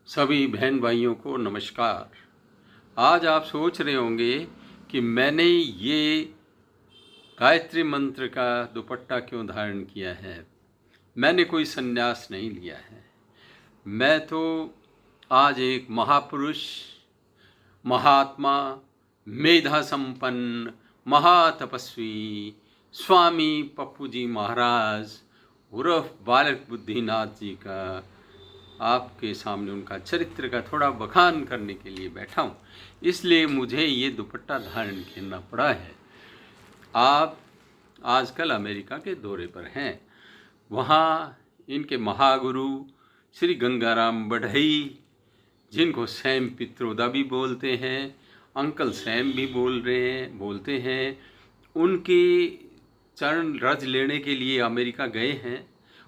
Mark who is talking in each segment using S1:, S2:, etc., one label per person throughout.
S1: सभी बहन भाइयों को नमस्कार। आज आप सोच रहे होंगे कि मैंने ये गायत्री मंत्र का दुपट्टा क्यों धारण किया है। मैंने कोई संन्यास नहीं लिया है। मैं तो आज एक महापुरुष, महात्मा, मेधा संपन्न, महातपस्वी स्वामी पप्पू जी महाराज उर्फ बालक बुद्धिनाथ जी का आपके सामने उनका चरित्र का थोड़ा बखान करने के लिए बैठा हूँ। इसलिए मुझे ये दुपट्टा धारण करना पड़ा है। आप आजकल अमेरिका के दौरे पर हैं। वहाँ इनके महागुरु श्री गंगाराम बढ़ई, जिनको सैम पित्रोदा भी बोलते हैं, अंकल सैम भी बोलते हैं, उनके चरण रज लेने के लिए अमेरिका गए हैं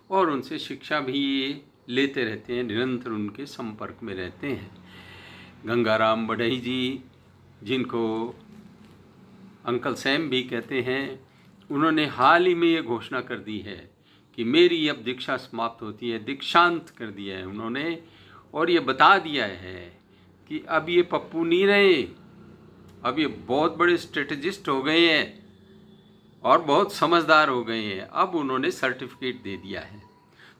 S1: और उनसे शिक्षा भी लेते रहते हैं, निरंतर उनके संपर्क में रहते हैं। गंगाराम बढ़ई जी, जिनको अंकल सैम भी कहते हैं, उन्होंने हाल ही में ये घोषणा कर दी है कि मेरी अब दीक्षा समाप्त होती है। दीक्षांत कर दिया है उन्होंने और ये बता दिया है कि अब ये पप्पू नहीं रहे, अब ये बहुत बड़े स्ट्रेटजिस्ट हो गए हैं और बहुत समझदार हो गए हैं। अब उन्होंने सर्टिफिकेट दे दिया है।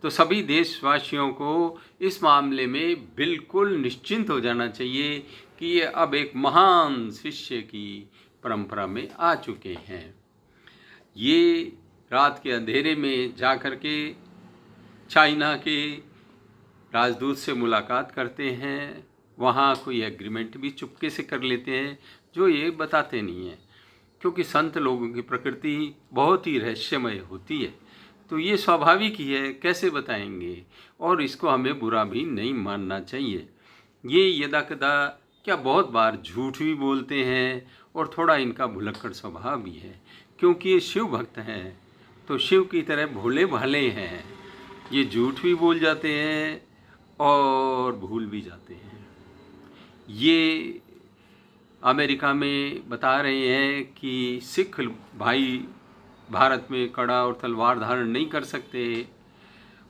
S1: तो सभी देशवासियों को इस मामले में बिल्कुल निश्चिंत हो जाना चाहिए कि ये अब एक महान शिष्य की परंपरा में आ चुके हैं। ये रात के अंधेरे में जा कर के चाइना के राजदूत से मुलाकात करते हैं। वहाँ कोई एग्रीमेंट भी चुपके से कर लेते हैं, जो ये बताते नहीं हैं, क्योंकि संत लोगों की प्रकृति बहुत ही रहस्यमय होती है। तो ये स्वाभाविक ही है, कैसे बताएंगे। और इसको हमें बुरा भी नहीं मानना चाहिए। ये यदा कदा क्या बहुत बार झूठ भी बोलते हैं और थोड़ा इनका भुलक्कड़ स्वभाव भी है, क्योंकि ये शिव भक्त हैं तो शिव की तरह भोले भाले हैं। ये झूठ भी बोल जाते हैं और भूल भी जाते हैं। ये अमेरिका में बता रहे हैं कि सिख भाई भारत में कड़ा और तलवार धारण नहीं कर सकते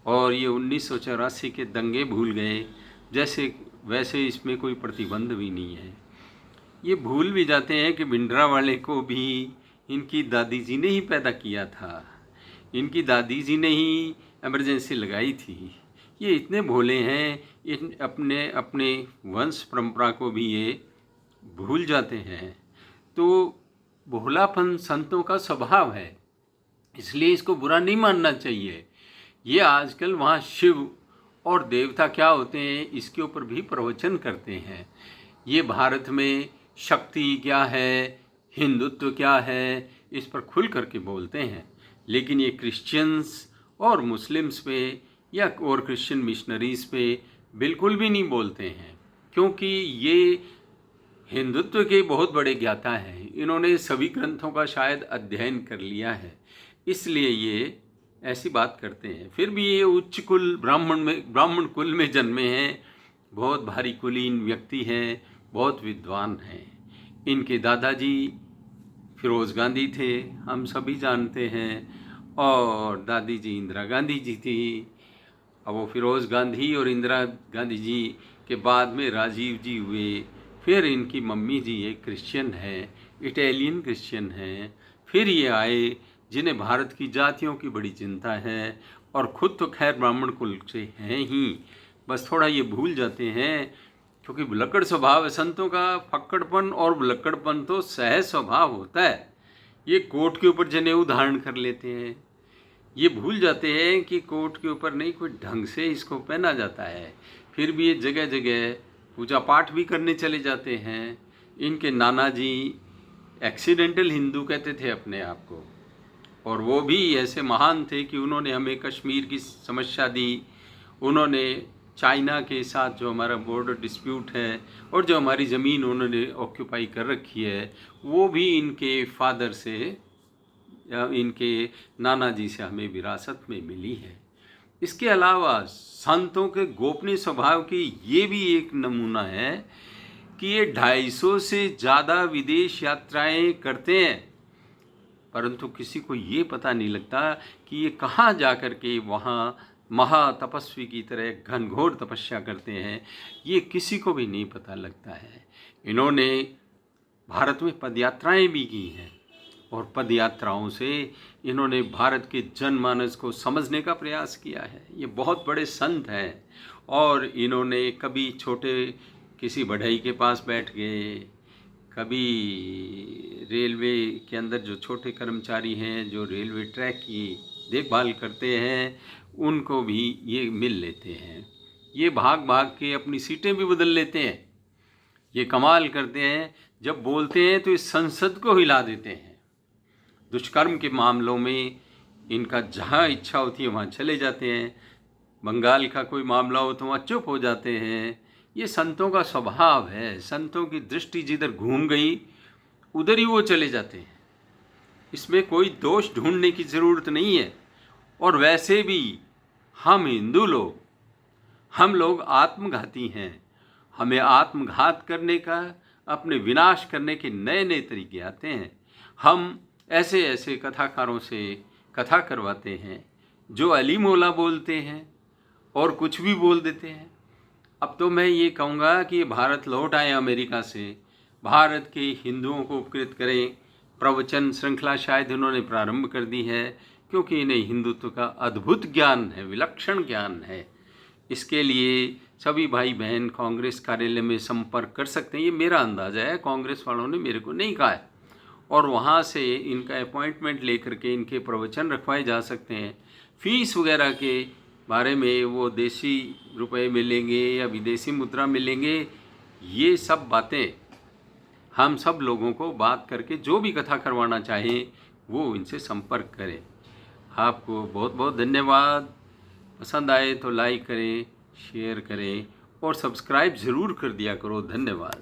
S1: और ये 1984 के दंगे भूल गए, जैसे वैसे इसमें कोई प्रतिबंध भी नहीं है। ये भूल भी जाते हैं कि भिंडरावाले को भी इनकी दादी जी ने ही पैदा किया था, इनकी दादी जी ने ही इमरजेंसी लगाई थी। ये इतने भोले हैं, इन अपने अपने वंश परंपरा को भी ये भूल जाते हैं। तो भोलापन संतों का स्वभाव है, इसलिए इसको बुरा नहीं मानना चाहिए। ये आजकल वहाँ शिव और देवता क्या होते हैं इसके ऊपर भी प्रवचन करते हैं। ये भारत में शक्ति क्या है, हिंदुत्व क्या है, इस पर खुल करके बोलते हैं। लेकिन ये क्रिश्चियंस और मुस्लिम्स पे या और क्रिश्चियन मिशनरीज़ पे बिल्कुल भी नहीं बोलते हैं, क्योंकि ये हिंदुत्व के बहुत बड़े ज्ञाता हैं। इन्होंने सभी ग्रंथों का शायद अध्ययन कर लिया है, इसलिए ये ऐसी बात करते हैं। फिर भी ये उच्च कुल ब्राह्मण कुल में जन्मे हैं, बहुत भारी कुलीन व्यक्ति हैं, बहुत विद्वान हैं। इनके दादाजी फिरोज़ गांधी थे, हम सभी जानते हैं, और दादी जी इंदिरा गांधी जी थी। अब वो फिरोज़ गांधी और इंदिरा गांधी जी के बाद में राजीव जी हुए। फिर इनकी मम्मी जी एक क्रिश्चियन है, इटालियन क्रिश्चियन हैं। फिर ये आए जिन्हें भारत की जातियों की बड़ी चिंता है, और ख़ुद तो खैर ब्राह्मण कुल से हैं ही, बस थोड़ा ये भूल जाते हैं क्योंकि भुलक्कड़ स्वभाव है संतों का। फक्कड़पन और भुलक्कड़पन तो सहज स्वभाव होता है। ये कोट के ऊपर जनेऊ धारण कर लेते हैं, ये भूल जाते हैं कि कोट के ऊपर नहीं, कोई ढंग से इसको पहना जाता है। फिर भी ये जगह जगह पूजा पाठ भी करने चले जाते हैं। इनके नाना जी एक्सीडेंटल हिंदू कहते थे अपने आप को, और वो भी ऐसे महान थे कि उन्होंने हमें कश्मीर की समस्या दी। उन्होंने चाइना के साथ जो हमारा बॉर्डर डिस्प्यूट है और जो हमारी ज़मीन उन्होंने ऑक्यूपाई कर रखी है, वो भी इनके फादर से या इनके नाना जी से हमें विरासत में मिली है। इसके अलावा संतों के गोपनीय स्वभाव की ये भी एक नमूना है कि ये 250 से ज़्यादा विदेश यात्राएं करते हैं, परंतु किसी को ये पता नहीं लगता कि ये कहाँ जा कर के वहाँ महातपस्वी की तरह घनघोर तपस्या करते हैं, ये किसी को भी नहीं पता लगता है। इन्होंने भारत में पदयात्राएं भी की हैं और पदयात्राओं से इन्होंने भारत के जनमानस को समझने का प्रयास किया है। ये बहुत बड़े संत हैं और इन्होंने कभी छोटे किसी बढ़ई के पास बैठ गए, कभी रेलवे के अंदर जो छोटे कर्मचारी हैं जो रेलवे ट्रैक की देखभाल करते हैं उनको भी ये मिल लेते हैं। ये भाग भाग के अपनी सीटें भी बदल लेते हैं। ये कमाल करते हैं, जब बोलते हैं तो इस संसद को हिला देते हैं। दुष्कर्म के मामलों में इनका जहाँ इच्छा होती है वहाँ चले जाते हैं। बंगाल का कोई मामला हो तो वहाँ चुप हो जाते हैं। ये संतों का स्वभाव है। संतों की दृष्टि जिधर घूम गई उधर ही वो चले जाते हैं। इसमें कोई दोष ढूंढने की ज़रूरत नहीं है। और वैसे भी हम हिंदू लोग, हम लोग आत्मघाती हैं। हमें आत्मघात करने का, अपने विनाश करने के नए नए तरीके आते हैं। हम ऐसे ऐसे कथाकारों से कथा करवाते हैं जो अली मोला बोलते हैं और कुछ भी बोल देते हैं। अब तो मैं ये कहूँगा कि भारत लौट आए अमेरिका से, भारत के हिंदुओं को उपकृत करें। प्रवचन श्रृंखला शायद इन्होंने प्रारंभ कर दी है, क्योंकि इन्हें हिंदुत्व का अद्भुत ज्ञान है, विलक्षण ज्ञान है। इसके लिए सभी भाई बहन कांग्रेस कार्यालय में संपर्क कर सकते हैं। ये मेरा अंदाज़ा है, कांग्रेस वालों ने मेरे को नहीं कहा है। और वहाँ से इनका अपॉइंटमेंट लेकर के इनके प्रवचन रखवाए जा सकते हैं। फीस वगैरह के बारे में वो देसी रुपए मिलेंगे या विदेशी मुद्रा मिलेंगे, ये सब बातें हम सब लोगों को बात करके जो भी कथा करवाना चाहें वो इनसे संपर्क करें। आपको बहुत बहुत धन्यवाद। पसंद आए तो लाइक करें, शेयर करें और सब्सक्राइब ज़रूर कर दिया करो। धन्यवाद।